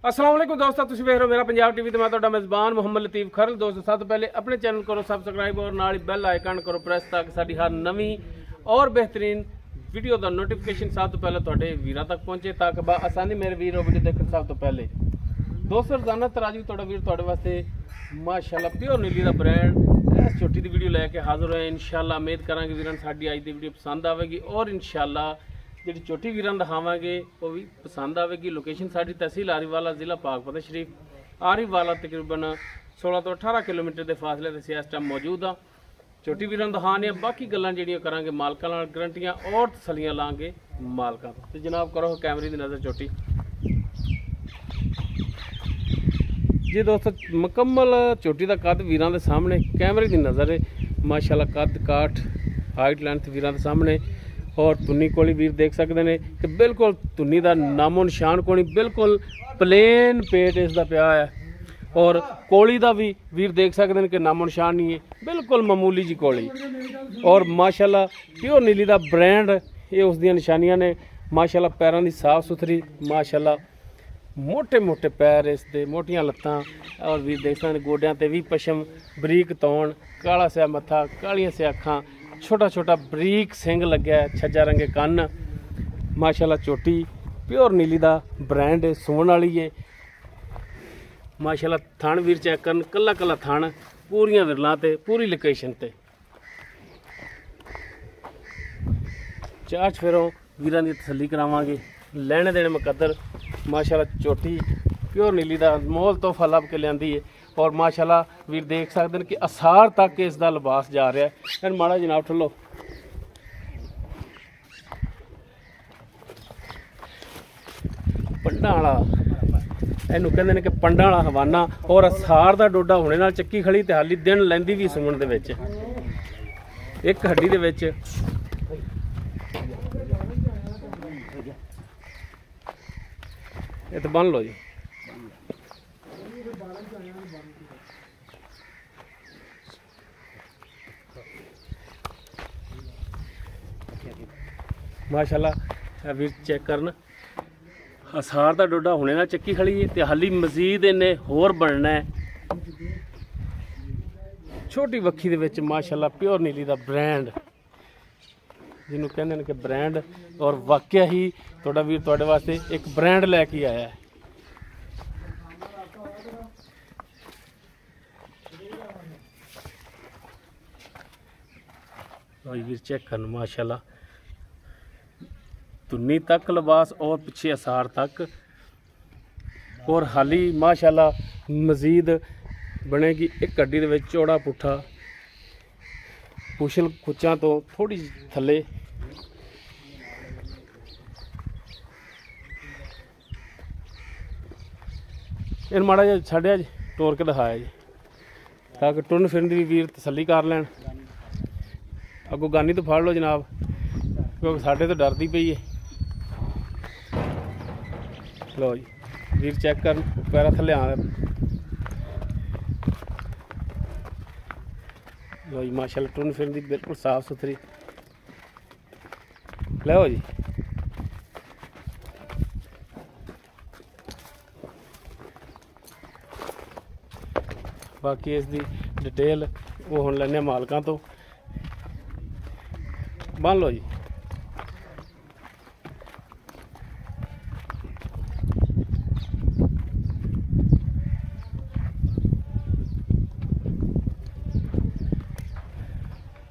अस्सलाम वालेकुम दोस्तों, तुसीं वेख रहे हो मेरा पंजाब टीवी। तो मैं तुहाडा मेज़बान मुहम्मद लतीफ़ खरल। दोस्तों सब तो पहले अपने चैनल करो सबसक्राइब और नाल ही बेल आइकन करो प्रेस ताकि साडी हर नवी और बेहतरीन वीडियो का नोटिफिकेशन सब तो पहले तुहाडे वीरां तक पहुंचे ताकि आसानी मेरे वीर वीडियो देखण सब तो पहले। दोस्तों रोजाना तराजू तुहाडा वीर तुहाडे वास्ते माशाअल्लाह प्योर नीली का ब्रांड इस छोटी दी वीडियो लैके हाजिर होया। इंशाअल्लाह उम्मीद करांगे वीरां साडी अज दी वीडियो पसंद आवेगी और इंशाअल्लाह जी छोटी वीरां दिखावांगे वो भी पसंद आएगी। लोकेशन साड़ी तहसील आरीवाला, जिला पाकपत शरीफ। आरीवाला तकरीबन 16 तो 18 किलोमीटर के फासले से इस टाइम मौजूद हाँ। छोटी वीरां दिखाने बाकी गल्लां जिहड़ियां करांगे मालकां नाल, गारंटियां और तसलियां लांगे मालकां तो। जनाब करो कैमरे की नज़र छोटी जी। दोस्तों मुकम्मल छोटी का कद वीरां दे सामने कैमरे की नज़र है। माशाअल्लाह कद काठ हाइट लेंथ वीरां दे सामने और तुन्नी कोली वीर देख सकते हैं कि बिल्कुल तुन्नी का नामो निशान कोनी, बिल्कुल प्लेन पेट इसका पिया है। और कोली का भी वीर देख सकते हैं कि नामो निशान नहीं है, बिल्कुल मामूली जी कोली। और माशाअल्लाह प्योर नीली का ब्रांड ये उसदियां निशानियां ने। माशाअल्लाह पैरों की साफ सुथरी, माशाअल्लाह मोटे मोटे पैर इसके, मोटियां लत्तां। और वीर देख सकते गोड्यां ते भी पशम, बरीक तौण, काला सिया मत्था, कालियां सिया अखां, छोटा छोटा बरीक सिंग लग्या है, छज्जा रंगे कन्न। माशाअल्लाह चोटी प्योर नीली का ब्रांड है, सुवन वाली है। माशाअल्लाह थान वीर चेक करन, कला कला थान, पूरियां विरलां ते पूरी लोकेशन ते। चार फेरों वीरां दी तसल्ली करावांगे, लैने देने मुकद्दर। माशाअल्लाह चोटी प्योर नीली का मोल तोहफा लभ के लियांदी है। और माशाअल्लाह वीर देख सकते हैं कि असार तक इसका लिबास जा रहा है। फिर माड़ा जनाब ठलो पंडा वाला इनू कहते हैं कि पंडा वाला हवाना। और असार का डोडा होने नाल चक्की खड़ी तो हाली दिन लैंदी भी सुमन दे विच एक हड्डी दे विच। ये तो बन लो जी। माशाअल्लाह वीर चेक करन, असार का डोडा होने ना चक्की खड़ी है तो हाली मजीद इन्हें होर बनना है। छोटी वक्खी दे विच माशाअल्लाह प्योर नीली का ब्रांड जिन्हों कहते हैं कि ब्रांड। और वाकया ही थोड़ा वीर तुहाडे वास्ते एक ब्रांड लैके आया है। वीर चेक करन माशाअल्लाह तुन्नी तक लिबास और पीछे असार तक। और हाली माशाअल्लाह मजीद बनेगी एक हड्डी दे विच चौड़ा पुट्ठा, पुछल कुच्चां तो थोड़ी थले। इन माड़ा जिहा छड्डिया जी, टोर के दिखाया जी ताकि टुरन फिरन दी वीर तसल्ली कर लैन। अगों गानी तो फड़ लो जनाब, क्योंकि साढ़े तो डरती पई है। लो जी वीर चेक कर, पैरा थले आ लो जी। माशाअल्लाह टुरन फिरन दी बिल्कुल साफ सुथरी। लो जी बाकी इसकी डिटेल वो हुण लैने मालकां तो। बन लो जी।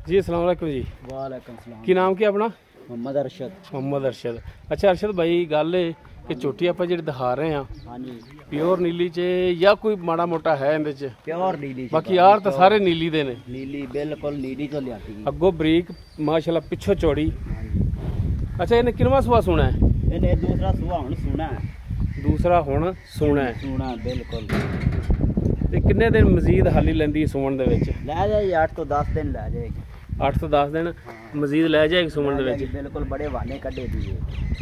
जी अस्सलाम वालेकुम जी। वालेकुम सलाम। की नाम क्या अपना? मोहम्मद अरशद। मोहम्मद अरशद। अच्छा अरशद भाई गल है कि चोटी आप जी दिखा रहे हैं हाँ जी प्योर नीली च या कोई माड़ा मोटा है इहदे च? प्योर नीली च। बाकी यार तो सारे नीली दे ने। नीली बिल्कुल नीली तो लियाती। अगों बरीक माशाअल्लाह पिछों चौड़ी। अच्छा इन्हें किनवा सुआ सुना है? इन्हें दूसरा सुआ हुण सुना है। दूसरा हुण सुना है। सुना बिल्कुल। ते किन्ने दिन मजीद हाली लैंदी सुमन दे विच? लै जाएगी 8 तो 10 दिन लै जाएगी। 8 तो 10 दिन मजीद लै जाएगी सुमन दे विच। बिल्कुल बड़े वाने कड्ढे दी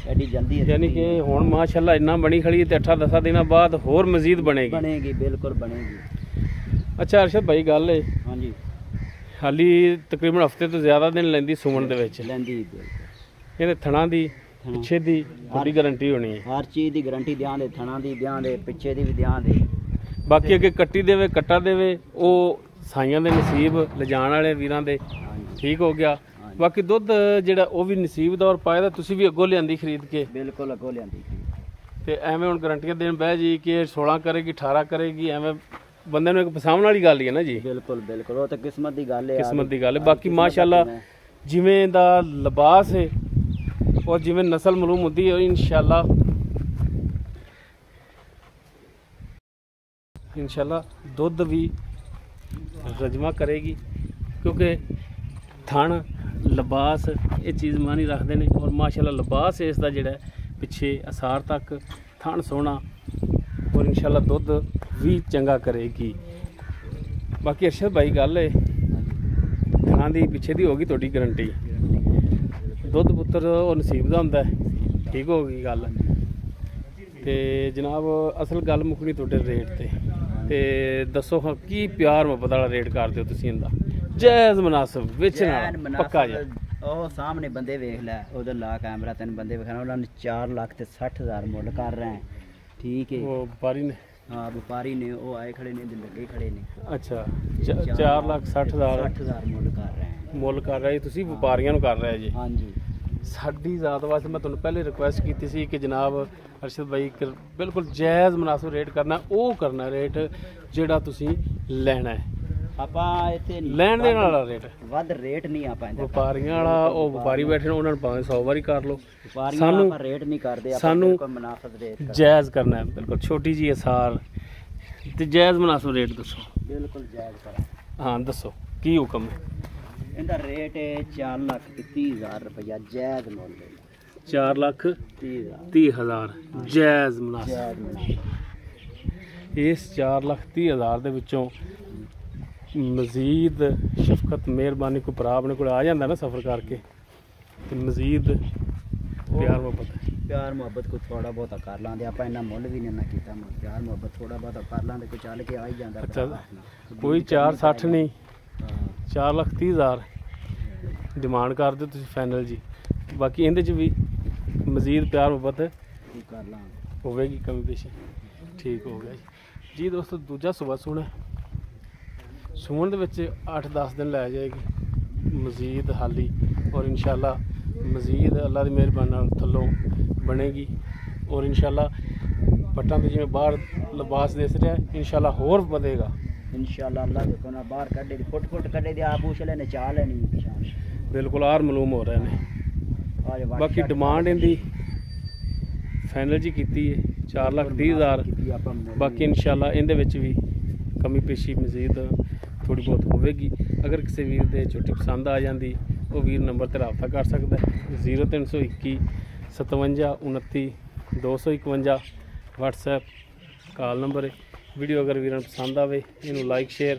एडी जल्दी। यानी कि हुण माशाअल्लाह इन्ना बनी खड़ी है ते 8-10 दिनों बाद होर मजीद बनेगी। बनेगी बिल्कुल बनेगी। अच्छा अरशद भाई गल है हाँ जी हाली तकरीबन हफ्ते तो ज़्यादा दिन लैंदी सुमन दे विच। लैंदी ਇਹਦੇ ਥਣਾ ਦੀ ਪਿੱਛੇ ਦੀ ਤੁਹਾਡੀ ਗਾਰੰਟੀ ਹੋਣੀ ਹੈ। ਹਰ ਚੀਜ਼ ਦੀ ਗਾਰੰਟੀ ਦਿਆਂਗੇ, ਥਣਾ ਦੀ ਦਿਆਂਗੇ, ਪਿੱਛੇ ਦੀ ਵੀ ਦਿਆਂਗੇ। ਬਾਕੀ ਅੱਗੇ ਕੱਟੀ ਦੇਵੇ ਕੱਟਾ ਦੇਵੇ ਉਹ ਸਾਈਆਂ ਦੇ ਨਸੀਬ ਲਿਜਾਣ ਵਾਲੇ ਵੀਰਾਂ ਦੇ ਹਾਂਜੀ ਠੀਕ ਹੋ ਗਿਆ। ਬਾਕੀ ਦੁੱਧ ਜਿਹੜਾ ਉਹ ਵੀ ਨਸੀਬ ਦਾ ਔਰ ਪਾਇਆ ਦਾ ਤੁਸੀਂ ਵੀ ਅੱਗੋਂ ਲਿਆਂਦੀ ਖਰੀਦ ਕੇ ਬਿਲਕੁਲ ਅੱਗੋਂ ਲਿਆਂਦੀ ਸੀ। ਤੇ ਐਵੇਂ ਹੁਣ ਗਾਰੰਟੀਆਂ ਦੇਣ ਬਹਿ ਜੀ ਕਿ 16 ਕਰੇਗੀ 18 ਕਰੇਗੀ ਐਵੇਂ ਬੰਦੇ ਨੂੰ ਇੱਕ ਪਸਾਉਣ ਵਾਲੀ ਗੱਲ ਹੀ ਹੈ ਨਾ ਜੀ। ਬਿਲਕੁਲ ਬਿਲਕੁਲ ਉਹ ਤਾਂ ਕਿਸਮਤ ਦੀ ਗੱਲ ਹੈ। ਕਿਸਮਤ ਦੀ ਗੱਲ ਹੈ। ਬਾਕੀ ਮਾਸ਼ਾਅੱਲਾ ਜਿਵੇਂ ਦਾ ਲਿਬਾਸ ਹੈ ਔਰ ਜਿਵੇਂ ਨਸਲ ਮਲੂਮ ਹੁੰਦੀ ਹੈ ਇਨਸ਼ਾਅੱਲਾ ਦੁੱਧ ਵੀ ਰਜਮਾ ਕਰੇਗੀ ਕਿਉਂਕਿ ਥਣ ਲਿਬਾਸ ਇਹ ਚੀਜ਼ ਮਾਨੀ ਰੱਖਦੇ ਨੇ ਔਰ ਮਾਸ਼ਾਅੱਲਾ ਲਿਬਾਸ ਇਸ ਦਾ ਜਿਹੜਾ ਪਿੱਛੇ ਅਸਾਰ ਤੱਕ ਥਣ ਸੋਹਣਾ ਔਰ ਇਨਸ਼ਾਅੱਲਾ ਦੁੱਧ ਵੀ ਚੰਗਾ ਕਰੇਗੀ। ਬਾਕੀ ਅਰਸ਼ਦ ਭਾਈ ਗੱਲ ਹੈ ਥਣਾ ਦੀ ਪਿੱਛੇ ਦੀ ਹੋਗੀ ਤੁਹਾਡੀ ਗਾਰੰਟੀ ਦੁੱਧ ਪੁੱਤਰ ਉਹ ਨਸੀਬ ਦਾ ਹੁੰਦਾ ਠੀਕ ਹੋ ਗਈ ਗੱਲ। ਤੇ ਜਨਾਬ ਅਸਲ ਗੱਲ ਮੁੱਕਣੀ ਤੁਹਾਡੇ ਰੇਟ ਤੇ ਦੱਸੋ ਹਾਂ ਕੀ ਪਿਆਰ ਮੁਹੱਬਤ ਵਾਲਾ ਰੇਟ ਕਰਦੇ ਹੋ ਤੁਸੀਂ ਇਹਦਾ ਜਾਇਜ਼ ਮੁਨਾਸਬ ਵਿੱਚ ਨਾਲ ਪੱਕਾ ਜੀ। ਉਹ ਸਾਹਮਣੇ ਬੰਦੇ ਵੇਖ ਲੈ ਉਧਰ ਲਾ ਕੈਮਰਾ ਤੈਨੂੰ ਬੰਦੇ ਵਿਖਾਣਾ ਉਹਨਾਂ ਨੇ 4,60,000 ਮੁੱਲ ਕਰ ਰਹੇ ਹੈ ਠੀਕ ਹੈ। ਉਹ ਵਪਾਰੀ ਨੇ ਹਾਂ ਵਪਾਰੀ ਨੇ ਉਹ ਆਏ ਖੜੇ ਨੇ ਲੱਗੇ ਖੜੇ ਨੇ। ਅੱਛਾ 4,60,000 ਮੁੱਲ ਕਰ ਰਹੇ ਹੈ। ਮੁੱਲ ਕਰ ਰਹੇ ਤੁਸੀਂ ਵਪਾਰੀਆਂ ਨੂੰ ਕਰ ਰਹੇ ਜੀ। ਹਾਂਜੀ ਸਾਡੀ ਜ਼ਾਤ ਵਾਸਤੇ ਮੈਂ ਤੁਹਾਨੂੰ ਪਹਿਲੇ ਰਿਕੁਐਸਟ ਕੀਤੀ ਸੀ ਕਿ ਜਨਾਬ ਅਰਸ਼ਦ ਭਾਈ ਬਿਲਕੁਲ ਜਾਇਜ਼ ਮੁਨਾਸਬ ਰੇਟ ਕਰਨਾ ਉਹ ਕਰਨਾ ਰੇਟ ਜਿਹੜਾ ਤੁਸੀਂ ਲੈਣਾ ਹੈ। ਆਪਾਂ ਇੱਥੇ ਲੈਣ ਦੇਣ ਵਾਲਾ ਰੇਟ ਵੱਧ ਰੇਟ ਨਹੀਂ ਆਪਾਂ ਵਪਾਰੀਆਂ ਵਾਲਾ ਉਹ ਵਪਾਰੀ ਬੈਠੇ ਨੇ ਉਹਨਾਂ ਨੂੰ ਭਾਵੇਂ 100 ਵਾਰੀ ਕਰ ਲਓ ਸਾਨੂੰ ਆਪਾਂ ਰੇਟ ਨਹੀਂ ਕਰਦੇ ਆਪਾਂ ਬਿਲਕੁਲ ਮੁਨਾਫਤ ਰੇਟ ਜਾਇਜ਼ ਕਰਨਾ ਹੈ ਬਿਲਕੁਲ ਛੋਟੀ ਜੀ ਅਸਾਰ ਤੇ ਜਾਇਜ਼ ਮੁਨਾਸਬ ਰੇਟ ਦੱਸੋ। ਬਿਲਕੁਲ ਜਾਇਜ਼ ਕਰਾਂ ਹਾਂ ਦੱਸੋ ਕੀ ਹੁਕਮ ਹੈ। ਇਹਦਾ ਰੇਟ ਹੈ 4,30,000 ਰੁਪਇਆ ਜਾਇਜ਼ ਮੁੱਲ 4,30,000 ਜਾਇਜ਼ ਮੁਨਾਸਬ। ਇਸ 4,30,000 ਦੇ ਵਿੱਚੋਂ ਮਜ਼ੀਦ ਸ਼ਫਕਤ ਮਿਹਰਬਾਨੀ ਕੋਈ ਭਰਾ ਆਪਣੇ ਕੋਲ ਆ ਜਾਂਦਾ ਨਾ ਸਫ਼ਰ ਕਰਕੇ ਤੇ ਮਜ਼ੀਦ ਪਿਆਰ ਮੁਹੱਬਤ ਕੋਈ ਥੋੜਾ ਬਹੁਤਾ ਕਰ ਲਾਂਦੇ ਆਪਾਂ ਇੰਨਾ ਮੁੱਲ ਵੀ ਨਹੀਂ ਨਾ ਕੀਤਾ ਪਿਆਰ ਮੁਹੱਬਤ ਥੋੜਾ ਬਹੁਤਾ ਕਰ ਲਾਂਦੇ ਕੋਈ ਚੱਲ ਕੇ ਆ ਹੀ ਜਾਂਦਾ। ਅੱਛਾ ਕੋਈ 4,60 ਨਹੀਂ 4,30,000 ਡਿਮਾਂਡ ਕਰ ਦਿਓ ਤੁਸੀਂ ਫਾਈਨਲ ਜੀ। ਬਾਕੀ ਇਹਦੇ 'ਚ ਵੀ ਮਜ਼ੀਦ ਪਿਆਰ ਮੁਹੱਬਤ ਕਰ ਲਾਂਗੇ ਹੋਵੇਗੀ ਕਮੀ ਪੇਸ਼ੀ ਠੀਕ ਹੋ ਗਿਆ ਜੀ ਦੋਸਤੋ। ਦੂਜਾ ਸੁਬਾ ਸੂਣ ਦੇ ਵਿੱਚ 8-10 ਦਿਨ ਲੈ ਜਾਏਗੀ ਮਜ਼ੀਦ ਹਾਲੀ ਔਰ ਇਨਸ਼ਾਅੱਲਾ ਮਜ਼ੀਦ ਅੱਲਾ ਦੀ ਮਿਹਰਬਾਨੀ ਨਾਲ ਥੱਲੋਂ ਬਣੇਗੀ ਔਰ ਇਨਸ਼ਾਅੱਲਾ ਪੱਟਾਂ ਤੇ ਜਿਵੇਂ ਬਾਹਰ ਲਿਬਾਸ ਦਿਸ ਰਿਹਾ ਇਨਸ਼ਾਅੱਲਾ ਹੋਰ ਵਧੇਗਾ ਇਨਸ਼ਾਅੱਲਾ। ਅੱਲਾ ਦੇ ਕੋਨਾ ਬਾਹਰ ਕੱਢੇ ਦੀ ਫੁੱਟ ਕੱਢੇ ਦੀ ਆਪ ਉਛਲੇ ਨੇ ਚਾਹ ਲੈਣੀ ਪਛਾਣ ਬਿਲਕੁਲ ਆਰ ਮਲੂਮ ਹੋ ਰਹੇ ਨੇ। ਬਾਕੀ ਡਿਮਾਂਡ ਇਹਦੀ ਫਾਈਨਲ ਜੀ ਕੀਤੀ ਹੈ 4,30,000 ਬਾਕੀ ਇਨਸ਼ਾਅੱਲਾ ਇਹਦੇ ਵਿੱਚ ਵੀ ਕਮੀ ਪੇਸ਼ੀ ਮਜ਼ੀਦ ਥੋੜੀ ਬਹੁਤ ਹੋਵੇਗੀ। ਅਗਰ ਕਿਸੇ ਵੀਰ ਦੇ ਝੋਟੀ ਪਸੰਦ ਆ ਜਾਂਦੀ ਉਹ ਵੀਰ ਨੰਬਰ ਤੇ ਰਾਬਤਾ ਕਰ ਸਕਦਾ 0321 57 29 251 WhatsApp ਕਾਲ ਨੰਬਰ ਹੈ। ਵੀਡੀਓ ਅਗਰ ਵੀਰਾਂ ਨੂੰ ਪਸੰਦ ਆਵੇ ਇਹਨੂੰ ਲਾਈਕ ਸ਼ੇਅਰ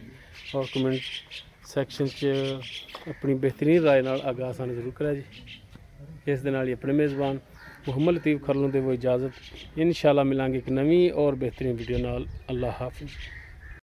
ਔਰ ਕਮੈਂਟ ਸੈਕਸ਼ਨ 'ਚ ਆਪਣੀ ਬਿਹਤਰੀਨ ਰਾਏ ਨਾਲ ਆਗਾਹ ਸਾਨੂੰ ਜ਼ਰੂਰ ਕਰਿਆ ਜੀ। ਇਸ ਦੇ ਨਾਲ ਹੀ ਆਪਣੇ ਮੇਜ਼ਬਾਨ ਮੁਹੰਮਦ ਲਤੀਫ ਖਰਲੋਂ ਦੇ ਉਹ ਇਜਾਜ਼ਤ। ਇਨਸ਼ਾਅੱਲਾ ਮਿਲਾਂਗੇ ਇੱਕ ਨਵੀਂ ਔਰ ਬਿਹਤਰੀਨ ਵੀਡੀਓ ਨਾਲ। ਅੱਲਾ ਹਾਫਿਜ਼।